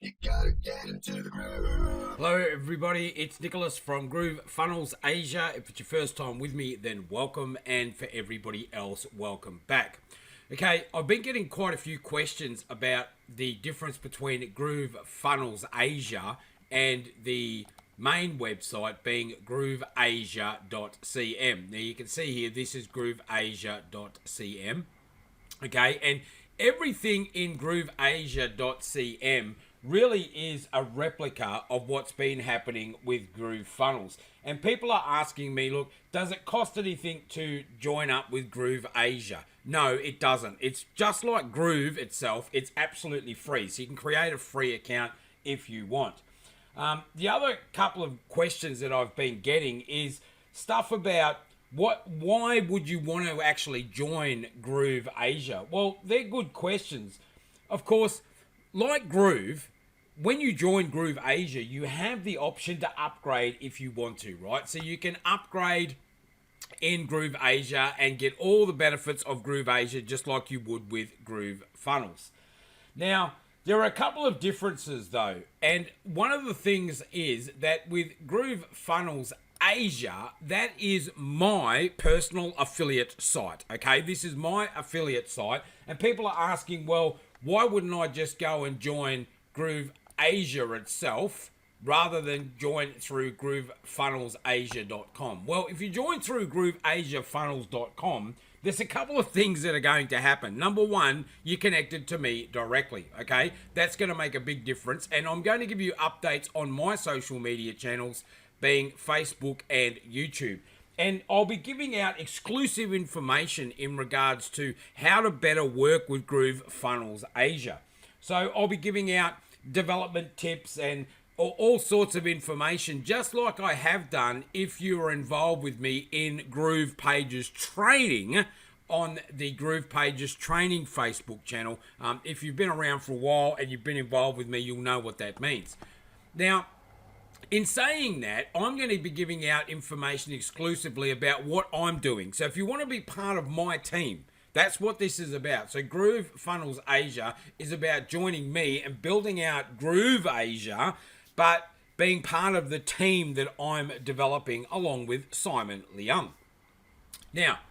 You gotta get into the groove. Hello everybody, it's Nicholas from GrooveAsia. If it's your first time with me, then welcome, and for everybody else, welcome back. Okay, I've been getting quite a few questions about the difference between GrooveAsia and the main website being GrooveAsia.cm. Now you can see here, this is GrooveAsia.cm. Okay, and everything in GrooveAsia.cm really is a replica of what's been happening with GrooveFunnels. And people are asking me, look, does it cost anything to join up with GrooveAsia? No, it doesn't. It's just like Groove itself. It's absolutely free. So you can create a free account if you want. The other couple of questions that I've been getting is stuff about why would you want to actually join GrooveAsia? Well, they're good questions. Of course, like Groove, when you join GrooveAsia, you have the option to upgrade if you want to, right? So you can upgrade in GrooveAsia and get all the benefits of GrooveAsia just like you would with GrooveFunnels. Now, there are a couple of differences though, and one of the things is that with GrooveFunnels Asia, that is my personal affiliate site. Okay, this is my affiliate site, and people are asking, well, why wouldn't I just go and join GrooveAsia itself rather than join through GrooveFunnelsAsia.com? Well, if you join through GrooveAsiaFunnels.com, there's a couple of things that are going to happen. Number one, you're connected to me directly, okay? That's going to make a big difference, and I'm going to give you updates on my social media channels, being Facebook and YouTube. And I'll be giving out exclusive information in regards to how to better work with GrooveFunnels Asia. So I'll be giving out development tips and all sorts of information, just like I have done if you are involved with me in Groove Pages training on the Groove Pages training Facebook channel. If you've been around for a while and you've been involved with me, you'll know what that means. Now, in saying that, I'm going to be giving out information exclusively about what I'm doing. So if you want to be part of my team, that's what this is about. So GrooveFunnels Asia is about joining me and building out GrooveAsia, but being part of the team that I'm developing along with Simon Leung. Now,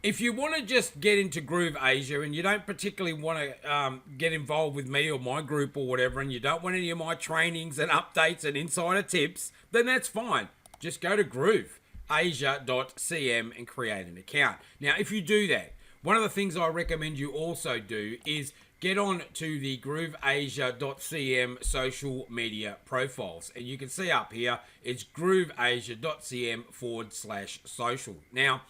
if you want to just get into GrooveAsia and you don't particularly want to get involved with me or my group or whatever, and you don't want any of my trainings and updates and insider tips, then that's fine. Just go to GrooveAsia.cm and create an account. Now, if you do that, one of the things I recommend you also do is get on to the GrooveAsia.cm social media profiles. And you can see up here, it's GrooveAsia.cm/social. Now,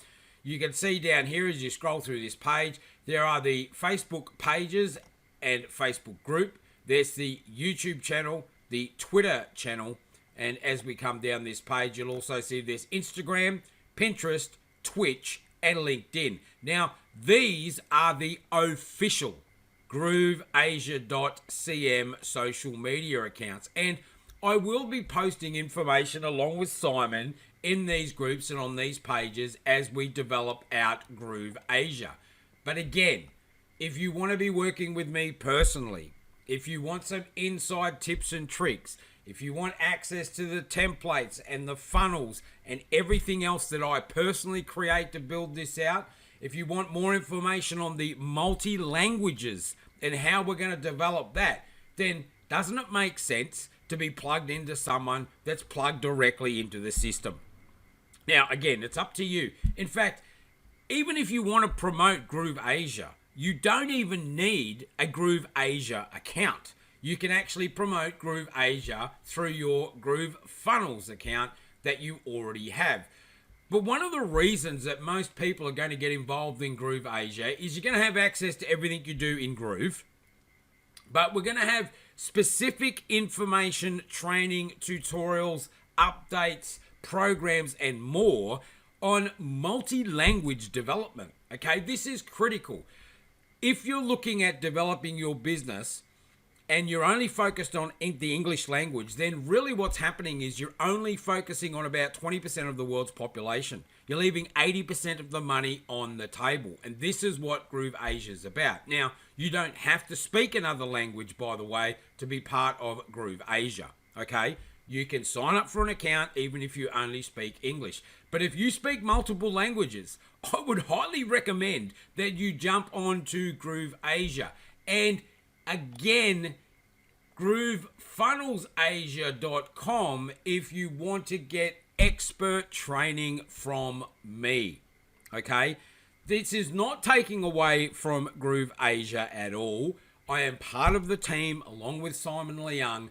you can see down here as you scroll through this page, there are the Facebook pages and Facebook group. There's the YouTube channel, the Twitter channel, and as we come down this page, you'll also see there's Instagram, Pinterest, Twitch, and LinkedIn. Now, these are the official GrooveAsia.cm social media accounts, and I will be posting information along with Simon in these groups and on these pages as we develop out GrooveAsia. But again, if you want to be working with me personally, if you want some inside tips and tricks, if you want access to the templates and the funnels and everything else that I personally create to build this out, if you want more information on the multi-languages and how we're going to develop that, then doesn't it make sense to be plugged into someone that's plugged directly into the system? Now, again, it's up to you. In fact, even if you want to promote GrooveAsia, you don't even need a GrooveAsia account. You can actually promote GrooveAsia through your GrooveFunnels account that you already have. But one of the reasons that most people are going to get involved in GrooveAsia is you're going to have access to everything you do in Groove, but we're going to have specific information, training, tutorials, updates, programs, and more on multi-language development. Okay, this is critical. If you're looking at developing your business and you're only focused on the English language, then really what's happening is you're only focusing on about 20% of the world's population. You're leaving 80% of the money on the table. And this is what GrooveAsia is about. Now, you don't have to speak another language, by the way, to be part of GrooveAsia, okay? You can sign up for an account even if you only speak English. But if you speak multiple languages, I would highly recommend that you jump onto GrooveAsia. And again, GrooveFunnelsAsia.com if you want to get expert training from me. Okay? This is not taking away from GrooveAsia at all. I am part of the team along with Simon Leung,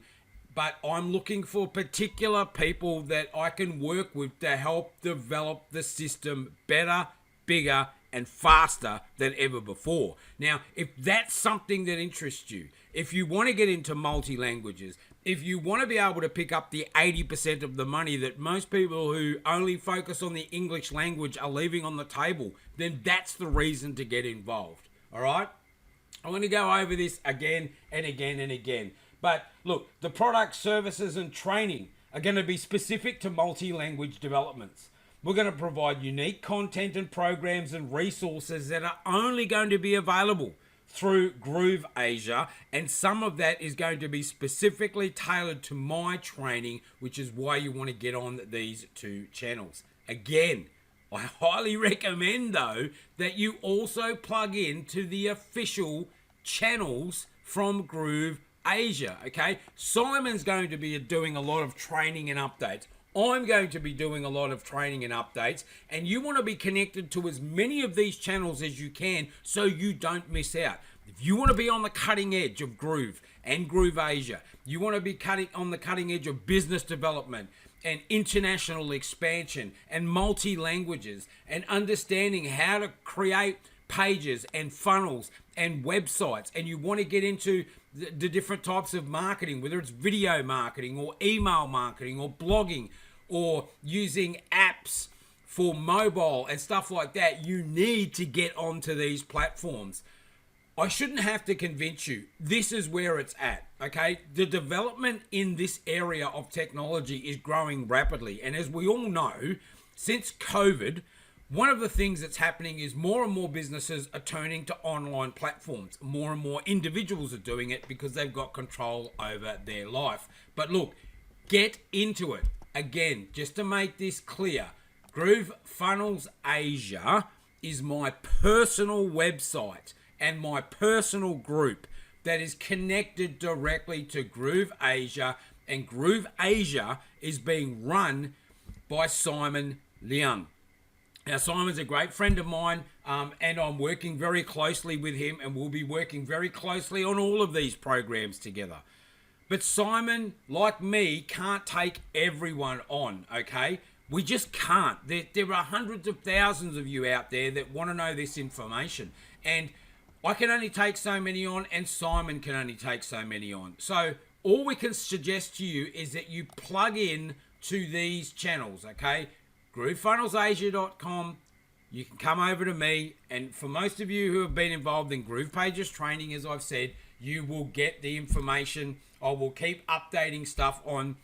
but I'm looking for particular people that I can work with to help develop the system better, bigger, and faster than ever before. Now, if that's something that interests you, if you want to get into multi-languages, if you want to be able to pick up the 80% of the money that most people who only focus on the English language are leaving on the table, then that's the reason to get involved. All right? I'm going to go over this again and again and again. But look, the products, services, and training are going to be specific to multi-language developments. We're going to provide unique content and programs and resources that are only going to be available through GrooveAsia, and some of that is going to be specifically tailored to my training, which is why you want to get on these two channels. Again, I highly recommend, though, that you also plug in to the official channels from GrooveAsia, okay? Simon's going to be doing a lot of training and updates. I'm going to be doing a lot of training and updates, and you want to be connected to as many of these channels as you can so you don't miss out. If you want to be on the cutting edge of Groove and GrooveAsia, you want to be on the cutting edge of business development and international expansion and multi-languages and understanding how to create pages and funnels and websites, and you want to get into the different types of marketing, whether it's video marketing or email marketing or blogging or using apps for mobile and stuff like that, you need to get onto these platforms. I shouldn't have to convince you. This is where it's at, okay? The development in this area of technology is growing rapidly. And as we all know, since COVID, one of the things that's happening is more and more businesses are turning to online platforms. More and more individuals are doing it because they've got control over their life. But look, get into it. Again, just to make this clear, GrooveFunnelsAsia is my personal website and my personal group that is connected directly to GrooveAsia, and GrooveAsia is being run by Simon Leung. Now, Simon's a great friend of mine, and I'm working very closely with him, and we'll be working very closely on all of these programs together. But Simon, like me, can't take everyone on, okay? We just can't. There are hundreds of thousands of you out there that want to know this information, and I can only take so many on, and Simon can only take so many on. So all we can suggest to you is that you plug in to these channels, okay? GrooveFunnelsAsia.com. You can come over to me, and for most of you who have been involved in Groove Pages training, as I've said, you will get the information. I will keep updating stuff on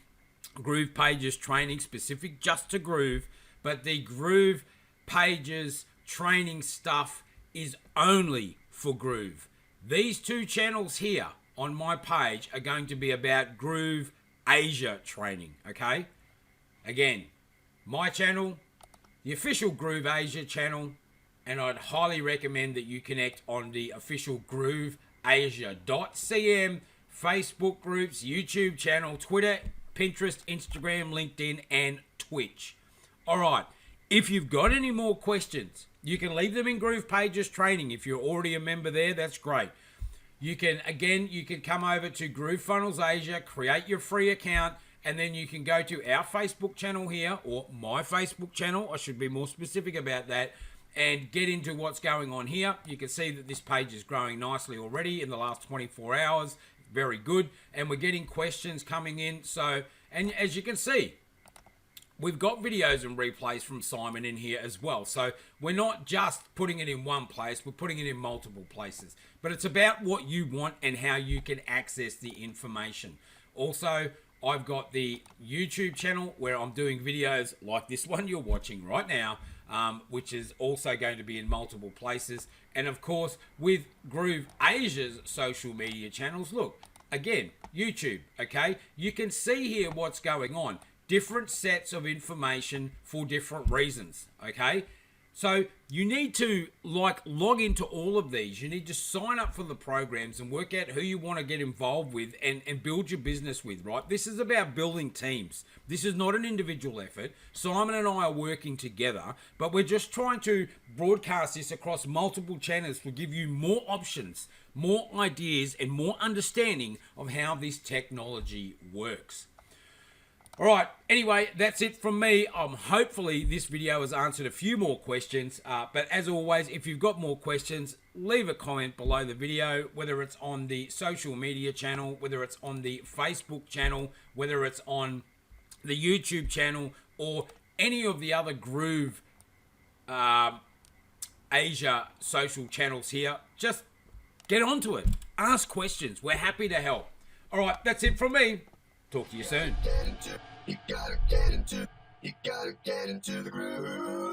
Groove Pages training specific just to Groove, but the Groove Pages training stuff is only for Groove. These two channels here on my page are going to be about GrooveAsia training, okay? Again, my channel, the official GrooveAsia channel, and I'd highly recommend that you connect on the official GrooveAsia.cm, Facebook groups, YouTube channel, Twitter, Pinterest, Instagram, LinkedIn, and Twitch. All right, if you've got any more questions, you can leave them in Groove Pages training. If you're already a member there, that's great. You can come over to GrooveFunnelsAsia, create your free account, and then you can go to our Facebook channel here, or my Facebook channel, I should be more specific about that, and get into what's going on here. You can see that this page is growing nicely already in the last 24 hours. Very good. And we're getting questions coming in. So, and as you can see, we've got videos and replays from Simon in here as well. So we're not just putting it in one place, we're putting it in multiple places. But it's about what you want and how you can access the information. Also, I've got the YouTube channel where I'm doing videos like this one you're watching right now, which is also going to be in multiple places. And of course, with GrooveAsia's social media channels, look, again, YouTube, okay? You can see here what's going on. Different sets of information for different reasons, okay? So you need to log into all of these. You need to sign up for the programs and work out who you want to get involved with and build your business with, right? This is about building teams. This is not an individual effort. Simon and I are working together, but we're just trying to broadcast this across multiple channels to give you more options, more ideas, and more understanding of how this technology works. All right, anyway, that's it from me. Hopefully this video has answered a few more questions, but as always, if you've got more questions, leave a comment below the video, whether it's on the social media channel, whether it's on the Facebook channel, whether it's on the YouTube channel, or any of the other Groove Asia social channels here. Just get onto it. Ask questions. We're happy to help. All right, that's it from me. Talk to you soon. You gotta get into the groove.